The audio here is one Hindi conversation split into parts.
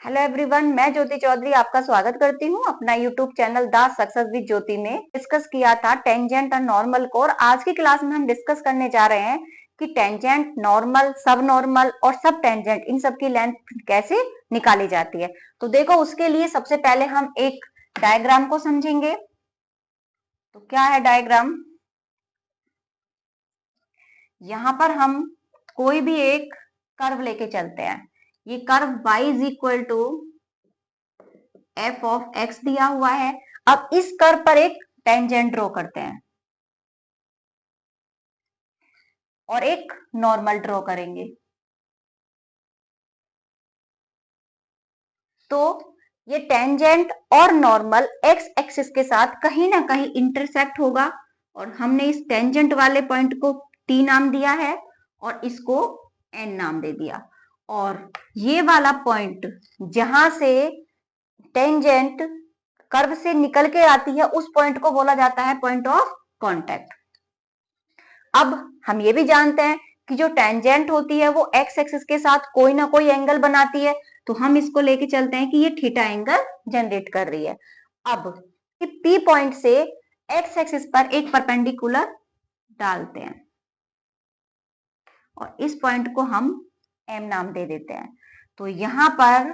हेलो एवरीवन, मैं ज्योति चौधरी आपका स्वागत करती हूँ अपना YouTube channel the success with Jyoti में। डिस्कस किया था टेंजेंट और नॉर्मल को, और आज की क्लास में हम डिस्कस करने जा रहे हैं कि टेंजेंट, नॉर्मल, सब नॉर्मल और सब टेंजेंट, इन सब की लेंथ कैसे निकाली जाती है। तो देखो, उसके लिए सबसे पहले हम एक डायग्राम को समझेंगे। तो क्या है डायग्राम? यहाँ पर हम कोई भी एक कर्व लेके चलते हैं। ये curve y is equal to f of x दिया हुआ है। अब इस कर्व पर एक टेंजेंट ड्रॉ करते हैं और एक नॉर्मल ड्रॉ करेंगे। तो ये टेंजेंट और नॉर्मल एक्स एक्सिस के साथ कहीं ना कहीं इंटरसेक्ट होगा, और हमने इस टेंजेंट वाले पॉइंट को टी नाम दिया है और इसको एन नाम दे दिया। और ये वाला पॉइंट जहां से टेंजेंट कर्व से निकल के आती है, उस पॉइंट को बोला जाता है पॉइंट ऑफ कांटेक्ट। अब हम ये भी जानते हैं कि जो टेंजेंट होती है वो एक्स एक्सिस के साथ कोई ना कोई एंगल बनाती है, तो हम इसको लेके चलते हैं कि ये थीटा एंगल जनरेट कर रही है। अब पी पॉइंट से एक्स एक्सिस पर एक परपेंडिकुलर डालते हैं और इस पॉइंट को हम एम नाम दे देते हैं। तो यहां पर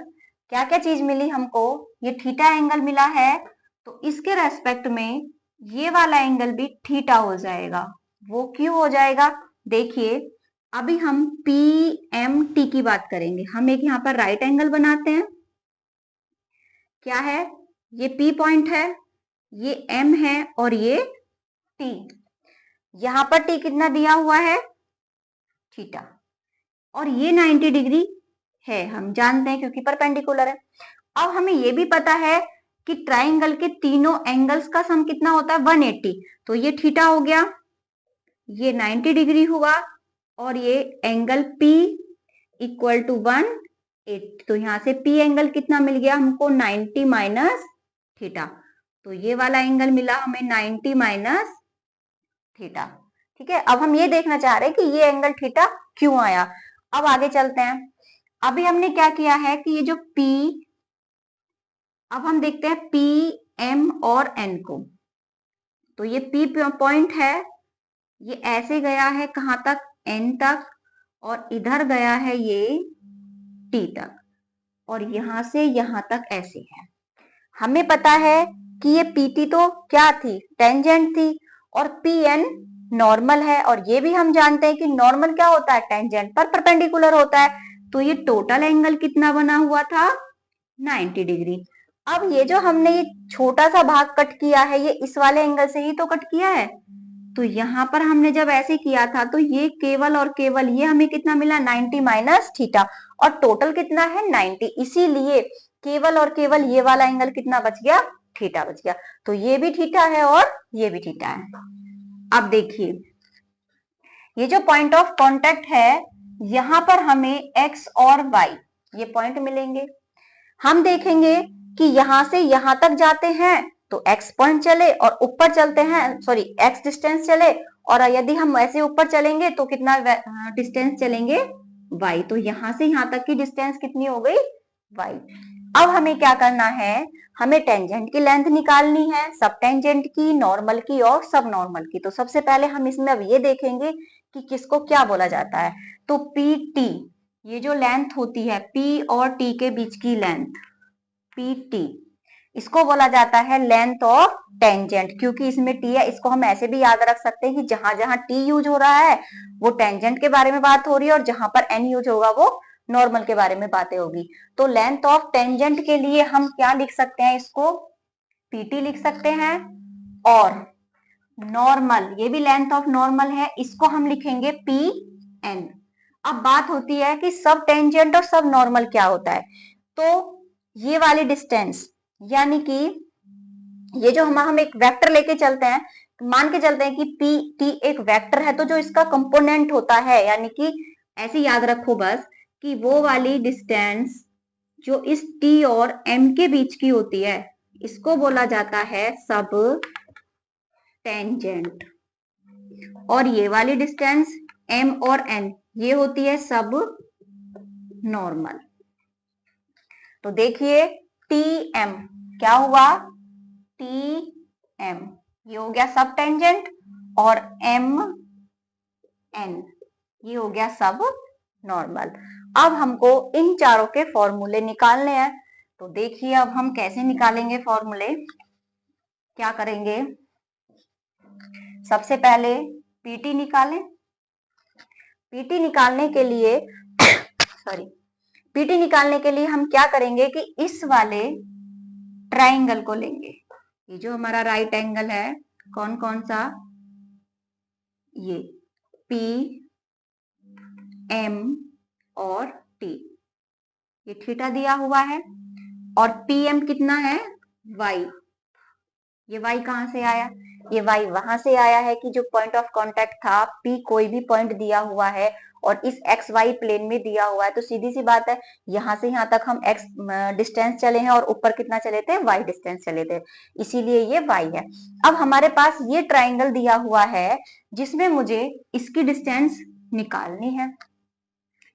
क्या क्या चीज मिली हमको? ये थीटा एंगल मिला है, तो इसके रेस्पेक्ट में ये वाला एंगल भी थीटा हो जाएगा। वो क्यों हो जाएगा? देखिए, अभी हम पी एम टी की बात करेंगे। हम एक यहाँ पर राइट एंगल बनाते हैं। क्या है? ये पी पॉइंट है, ये एम है और ये टी। यहां पर टी कितना दिया हुआ है? थीटा। और ये 90 डिग्री है, हम जानते हैं क्योंकि परपेंडिकुलर है। अब हमें ये भी पता है कि ट्राइंगल के तीनों एंगल्स का सम कितना होता है? 180। तो ये थीटा हो गया, ये 90 डिग्री हुआ, और ये एंगल P इक्वल टू 180। तो यहां से P एंगल कितना मिल गया हमको? 90 माइनस थीटा। तो ये वाला एंगल मिला हमें 90 माइनस थीटा। ठीक है, अब हम ये देखना चाह रहे हैं कि ये एंगल थीटा क्यों आया। अब आगे चलते हैं। अभी हमने क्या किया है कि ये जो P, अब हम देखते हैं P, M और N को। तो ये P पॉइंट है, ये ऐसे गया है कहां तक? N तक, और इधर गया है ये T तक, और यहां से यहां तक ऐसे है। हमें पता है कि ये PT तो क्या थी? टेंजेंट थी, और PN नॉर्मल है, और ये भी हम जानते हैं कि नॉर्मल क्या होता है? टेंजेंट पर परपेंडिकुलर होता है। तो ये टोटल एंगल कितना बना हुआ था? 90 डिग्री। अब ये जो हमने ये छोटा सा भाग कट किया है, ये इस वाले एंगल से ही तो कट किया है। तो यहां पर हमने जब ऐसे किया था तो ये केवल और केवल ये हमें कितना मिला? 90 माइनस थीटा, और टोटल कितना है? 90। इसीलिए केवल और केवल ये वाला एंगल कितना बच गया? थीटा बच गया। तो ये भी थीटा है और ये भी थीटा है। अब देखिए, ये जो पॉइंट ऑफ कांटेक्ट है, यहां पर हमें एक्स और वाई ये पॉइंट मिलेंगे। हम देखेंगे कि यहां से यहां तक जाते हैं तो एक्स पॉइंट चले, और ऊपर चलते हैं, सॉरी, एक्स डिस्टेंस चले, और यदि हम ऐसे ऊपर चलेंगे तो कितना डिस्टेंस चलेंगे? वाई। तो यहां से यहां तक की डिस्टेंस कितनी हो गई? वाई। अब हमें क्या करना है? हमें टेंजेंट की लेंथ निकालनी है, सब टेंजेंट की, नॉर्मल की और सब नॉर्मल की। तो सबसे पहले हम इसमें अब ये देखेंगे कि किसको क्या बोला जाता है। तो पी टी, ये जो लेंथ होती है P और T के बीच की लेंथ, PT, इसको बोला जाता है लेंथ ऑफ टेंजेंट। क्योंकि इसमें T है, इसको हम ऐसे भी याद रख सकते हैं कि जहां जहां T यूज हो रहा है वो टेंजेंट के बारे में बात हो रही है, और जहां पर N यूज होगा वो नॉर्मल के बारे में बातें होगी। तो लेंथ ऑफ टेंजेंट के लिए हम क्या लिख सकते हैं? इसको PT लिख सकते हैं। और नॉर्मल, ये भी लेंथ ऑफ नॉर्मल है, इसको हम लिखेंगे PN। अब बात होती है कि सब टेंजेंट और सब नॉर्मल क्या होता है। तो ये वाली डिस्टेंस, यानी कि ये जो हम एक वेक्टर लेके चलते हैं, मान के चलते हैं कि पी टी एक वेक्टर है, तो जो इसका कंपोनेंट होता है, यानी कि ऐसे याद रखो बस कि वो वाली डिस्टेंस जो इस टी और एम के बीच की होती है, इसको बोला जाता है सब टेंजेंट। और ये वाली डिस्टेंस एम और एन, ये होती है सब नॉर्मल। तो देखिए टी एम क्या हुआ, टी एम ये हो गया सब टेंजेंट, और एम एन ये हो गया सब नॉर्मल। अब हमको इन चारों के फॉर्मूले निकालने हैं। तो देखिए अब हम कैसे निकालेंगे फॉर्मूले, क्या करेंगे, सबसे पहले पीटी निकालें। पीटी निकालने के लिए सॉरी पीटी निकालने के लिए हम क्या करेंगे कि इस वाले ट्राइंगल को लेंगे। ये जो हमारा राइट एंगल है, कौन कौन सा, ये पी एम और टी, ये थीटा दिया हुआ है, और पी एम कितना है, वाई। ये वाई कहां से आया, ये वाई वहां से आया है कि जो पॉइंट ऑफ कांटेक्ट था, पी कोई भी पॉइंट दिया हुआ है और इस एक्स वाई प्लेन में दिया हुआ है, तो सीधी सी बात है यहां से यहां तक हम एक्स डिस्टेंस चले हैं और ऊपर कितना चले थे, वाई डिस्टेंस चले थे, इसीलिए ये वाई है। अब हमारे पास ये ट्राइंगल दिया हुआ है जिसमें मुझे इसकी डिस्टेंस निकालनी है,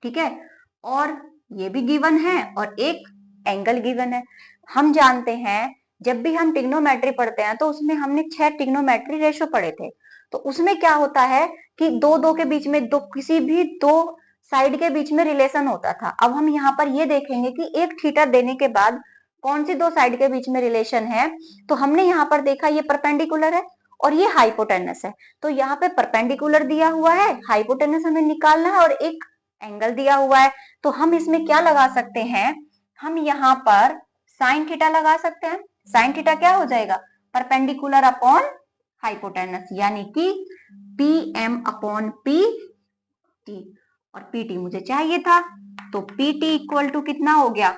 ठीक है, और ये भी गिवन है और एक एंगल गिवन है। हम जानते हैं जब भी हम ट्रिग्नोमेट्री पढ़ते हैं तो उसमें हमने 6 ट्रिग्नोमेट्री रेशो पढ़े थे, तो उसमें क्या होता है कि दो दो के बीच में, दो किसी भी दो साइड के बीच में रिलेशन होता था। अब हम यहाँ पर ये देखेंगे कि एक थीटा देने के बाद कौन सी दो साइड के बीच में रिलेशन है, तो हमने यहाँ पर देखा ये परपेंडिकुलर है और ये हाइपोटेनस है, तो यहाँ पे परपेंडिकुलर दिया हुआ है, हाइपोटेनस हमें निकालना है और एक एंगल दिया हुआ है। तो हम इसमें क्या लगा सकते हैं, हम यहाँ पर साइन थीटा लगा सकते हैं। साइन थीटा क्या हो जाएगा, परपेंडिकुलर अपॉन हाइपोटेनस, यानी कि P M upon P T, और पी टी मुझे चाहिए था, तो पी टी इक्वल टू कितना हो गया,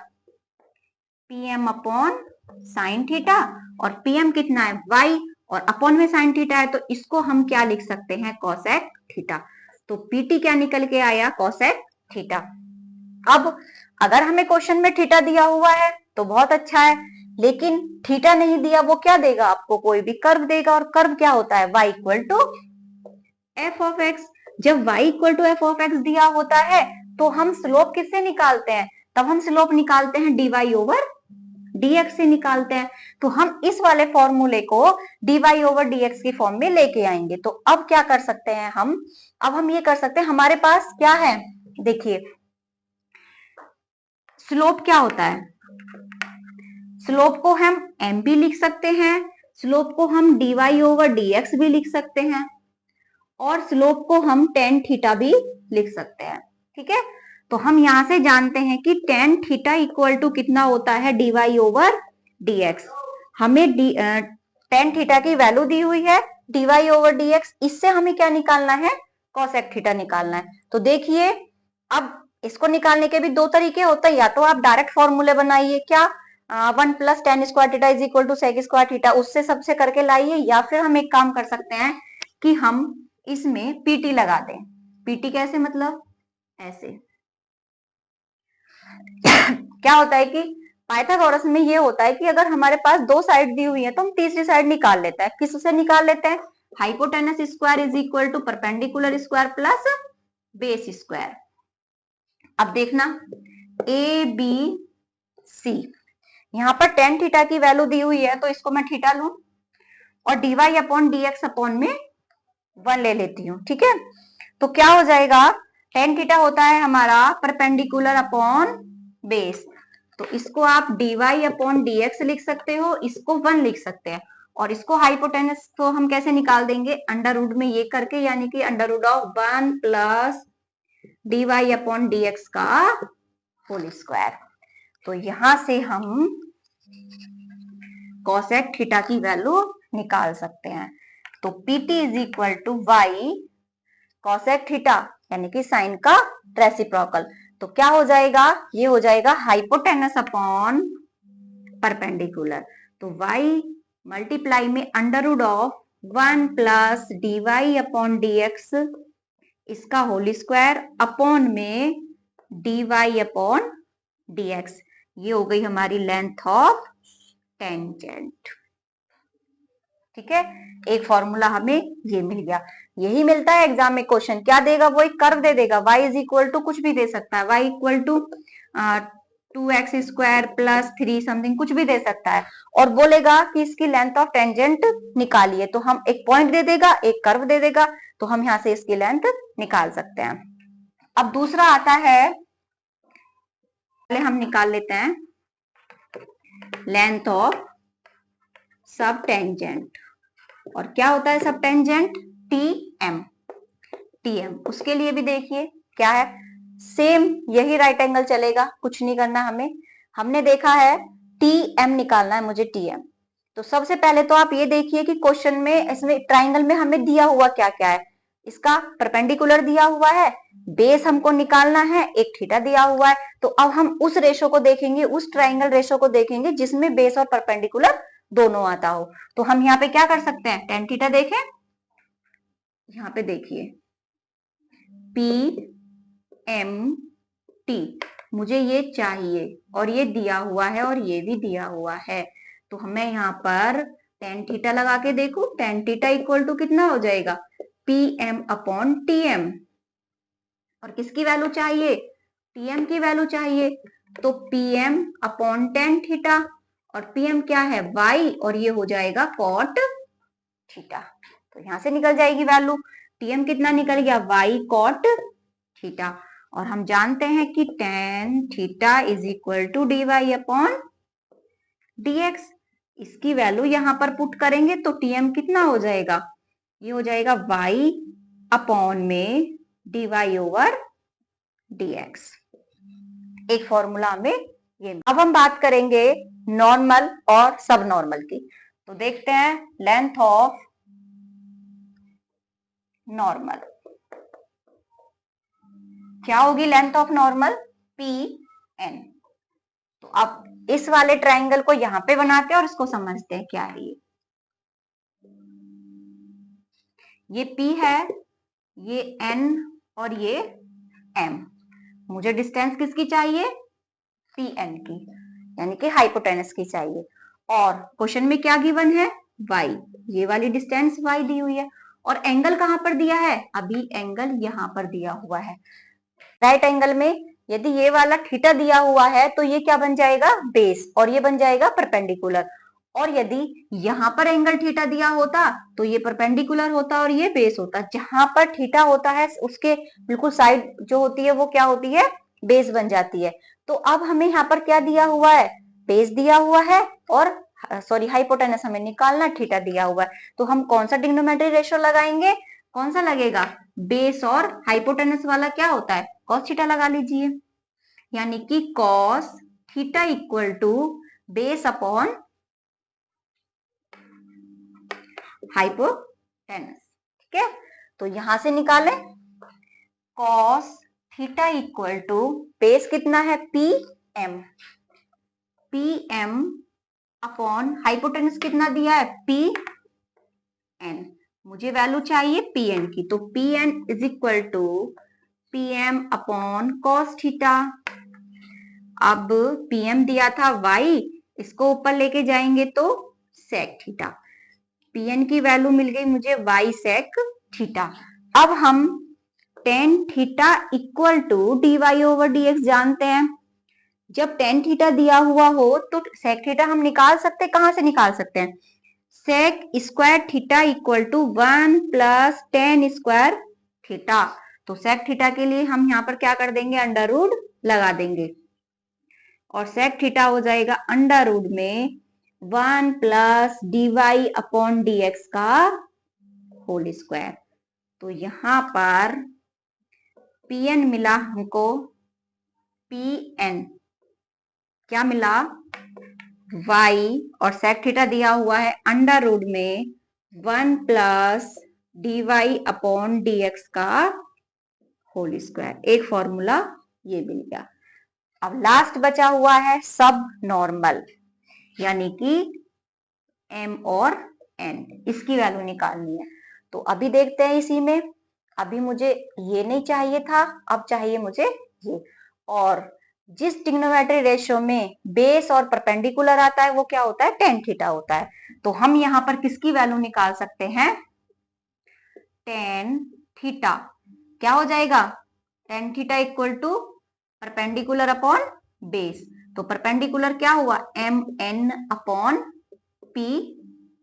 P M upon sine theta, और पी एम कितना है, वाई, और अपॉन में साइन थीटा है, तो इसको हम क्या लिख सकते हैं, कोसेक थीटा। तो पीटी क्या निकल के आया, कोसेक थीटा। अब अगर हमें क्वेश्चन में थीटा दिया हुआ है तो बहुत अच्छा है, लेकिन थीटा नहीं दिया, वो क्या देगा आपको, कोई भी कर्व देगा, और कर्व क्या होता है, y equal to f of x. जब y equal to f of x दिया होता है तो हम स्लोप किससे निकालते हैं, तब हम स्लोप निकालते हैं dy ओवर dx से निकालते हैं। तो हम इस वाले फॉर्मूले को dy ओवर dx की फॉर्म में लेके आएंगे। तो अब क्या कर सकते हैं हम, अब हम ये कर सकते हैं, हमारे पास क्या है, देखिए स्लोप क्या होता है, स्लोप को हम एम भी लिख सकते हैं, स्लोप को हम dy ओवर dx भी लिख सकते हैं, और स्लोप को हम tan थीटा भी लिख सकते हैं, ठीक है। तो हम यहां से जानते हैं कि tan थीटा इक्वल टू कितना होता है, dy ओवर dx। हमें tan थीटा की वैल्यू दी हुई है, dy ओवर dx, इससे हमें क्या निकालना है, cosec थीटा निकालना है। तो देखिए अब इसको निकालने के भी दो तरीके होते हैं, या तो आप डायरेक्ट फॉर्मूले बनाइए, क्या 1 plus tan square theta is equal to sec square theta, उससे सबसे करके लाइए, या फिर हम एक काम कर सकते हैं कि हम इसमें पीटी लगा दें। पीटी कैसे, मतलब ऐसे क्या होता है कि पाइथागोरस में ये होता है कि अगर हमारे पास दो साइड दी हुई है तो हम तीसरी साइड निकाल लेते हैं। किससे निकाल लेते हैं, hypotenuse square is equal to perpendicular square plus base square. अब देखना ए बी सी, यहाँ पर टेन थीटा की वैल्यू दी हुई है तो इसको मैं थीटा लूं, और dy अपॉन dx अपॉन में 1 ले लेती हूँ, ठीक है। तो क्या हो जाएगा, टेन थीटा होता है हमारा परपेंडिकुलर अपॉन बेस, तो इसको आप dy अपॉन dx लिख सकते हो, इसको 1 लिख सकते हैं, और इसको हाइपोटेनस को हम कैसे निकाल देंगे, अंडर रूट में ये करके, यानी कि under root of 1 plus dy upon dx का होल स्क्वायर। तो यहां से हम कोसेक थीटा की वैल्यू निकाल सकते हैं। तो pt is equal to y cosec theta, यानी कि साइन का रेसिप्रोकल। तो क्या हो जाएगा, ये हो जाएगा हाइपोटेनस अपॉन परपेंडिकुलर, तो y मल्टीप्लाई में under root of 1 plus dy upon dx इसका होल स्क्वायर अपॉन में dy अपॉन dx, ये हो गई हमारी लेंथ ऑफ टेंजेंट, ठीक है। एक फॉर्मूला हमें ये मिल गया। यही मिलता है एग्जाम में, क्वेश्चन क्या देगा, वो एक कर्व दे देगा, y इज इक्वल टू कुछ भी दे सकता है, y equal to 2x² plus 3 something कुछ भी दे सकता है, और बोलेगा कि इसकी लेंथ ऑफ टेंजेंट निकालिए। तो हम एक पॉइंट दे देगा, एक कर्व दे देगा, तो हम यहां से इसकी लेंथ निकाल सकते हैं। अब दूसरा आता है, पहले हम निकाल लेते हैं लेंथ ऑफ सब टेंजेंट। और क्या होता है सब टेंजेंट? TM। उसके लिए भी देखिए क्या है, सेम यही राइट एंगल चलेगा, कुछ नहीं करना हमें। हमने देखा है TM निकालना है मुझे, TM। तो सबसे पहले तो आप ये देखिए कि क्वेश्चन में, इसमें ट्राइंगल में हमें दिया हुआ क्या क्या है। इसका परपेंडिकुलर दिया हुआ है, बेस हमको निकालना है, एक थीटा दिया हुआ है। तो अब हम उस रेशो को देखेंगे, उस ट्राइंगल रेशो को देखेंगे जिसमें बेस और परपेंडिकुलर दोनों आता हो। तो हम यहाँ पे क्या कर सकते हैं, टेन थीटा देखें, यहाँ पे देखिए PMT मुझे ये चाहिए, और ये दिया हुआ है और ये भी दिया हुआ है। तो हमें यहाँ पर टेन थीटा लगा के देखो, टेन थीटा इक्वल टू कितना हो जाएगा, PM/TM। और किसकी वैल्यू चाहिए, TM की वैल्यू चाहिए। तो PM/tan थीटा, और PM क्या है, Y, और ये हो जाएगा cot थीटा। तो यहां से निकल जाएगी वैल्यू, TM कितना निकल गया, Y cot थीटा। और हम जानते हैं कि tan theta is equal to dy/dx। इसकी वैल्यू यहां पर पुट करेंगे तो TM कितना हो जाएगा, ये हो जाएगा y/dx। एक फॉर्मूला हमें ये। अब हम बात करेंगे नॉर्मल और सब नॉर्मल की। तो देखते हैं लेंथ ऑफ नॉर्मल क्या होगी, लेंथ ऑफ नॉर्मल PN। तो अब इस वाले ट्राइंगल को यहां पे बनाते हैं और इसको समझते हैं क्या है ये P है, ये N और ये M। मुझे डिस्टेंस किसकी चाहिए, PN की, यानी कि हाइपोटेनस की चाहिए। और क्वेश्चन में क्या गिवन है, Y, ये वाली डिस्टेंस Y दी हुई है। और एंगल कहां पर दिया है, अभी एंगल यहां पर दिया हुआ है। राइट एंगल में यदि ये वाला थीटा दिया हुआ है तो ये क्या बन जाएगा, बेस, और ये बन जाएगा परपेंडिकुलर। और यदि यहां पर एंगल थीटा दिया होता तो ये परपेंडिकुलर होता और ये बेस होता। जहां पर थीटा होता है उसके बिल्कुल साइड जो होती है वो क्या होती है, बेस बन जाती है। तो अब हमें यहाँ पर क्या दिया हुआ है, बेस दिया हुआ है, और सॉरी हाइपोटेनस हमें निकालना, थीटा दिया हुआ है। तो हम कौन सा ट्रिग्नोमेट्री रेशियो लगाएंगे, कौन सा लगेगा, बेस और हाइपोटेनस वाला क्या होता है, कॉस थीटा लगा लीजिए। यानी कि cos theta equal to base upon hypotenuse. ठीक है, तो यहां से निकाले cos theta equal to base कितना है, PM अपॉन हाइपोटेनस कितना दिया है, PN। मुझे वैल्यू चाहिए PN की, तो PN is equal to PM upon cos theta. अब PM दिया था Y, इसको ऊपर लेके जाएंगे तो सेक थीटा। PN की वैल्यू मिल गई मुझे Y सेक थीटा। अब हम tan theta equal to dy/dx जानते हैं। जब tan थीटा दिया हुआ हो तो सेक थीटा हम निकाल सकते हैं, कहां से निकाल सकते हैं, sec square theta equal to 1 plus tan square theta. तो सेक थीटा के लिए हम यहाँ पर क्या कर देंगे, अंडर रूट लगा देंगे, और सेक थीटा हो जाएगा अंडर रूट में 1 प्लस dy/dx का होल स्क्वायर। तो यहां पर PN मिला हमको, PN क्या मिला, Y, और सेक थीटा दिया हुआ है अंडर रूट में 1 प्लस dy/dx का होल स्क्वायर। एक फॉर्मूला ये मिल गया। अब लास्ट बचा हुआ है सब नॉर्मल, यानी कि M और N, इसकी वैल्यू निकालनी है। तो अभी देखते हैं इसी में, अभी मुझे ये नहीं चाहिए था, अब चाहिए मुझे ये। और जिस ट्रिग्नोमेट्री रेशियो में बेस और परपेंडिकुलर आता है वो क्या होता है, tan थीटा होता है। तो हम यहां पर किसकी वैल्यू निकाल सकते हैं, tan थीटा। क्या हो जाएगा, tan theta equal to perpendicular upon base. तो परपेंडिकुलर क्या हुआ, M N upon P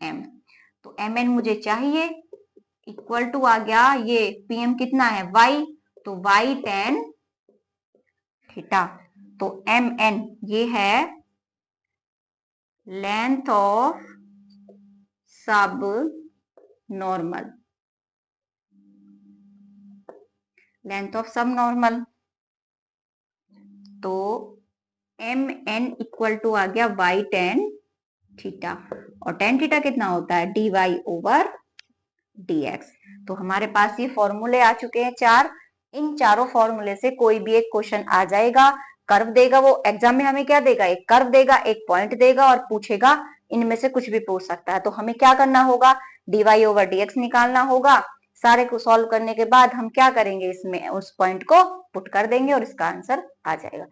M. तो एम एन मुझे चाहिए, इक्वल टू आ गया, ये पी एम कितना है वाई, तो वाई टेन थीटा। तो एम एन ये है length of sub normal, length of sub normal. तो एम एन इक्वल टू आ गया वाई टेन थीटा, और टेन थीटा कितना होता है, d y over d x. तो हमारे पास ये फॉर्मूले आ चुके हैं चार। इन चारों फॉर्मूले से कोई भी एक क्वेश्चन आ जाएगा। कर्व देगा, वो एग्जाम में हमें क्या देगा, एक कर्व देगा, एक पॉइंट देगा और पूछेगा, इनमें से कुछ भी पूछ सकता है। तो हमें क्या करना होगा, d y over d x निकालना होगा। सारे को सॉल्व करने के बाद हम क्या करेंगे, इसमें उस पॉइंट को पुट कर देंगे और इसका आंसर आ जाएगा।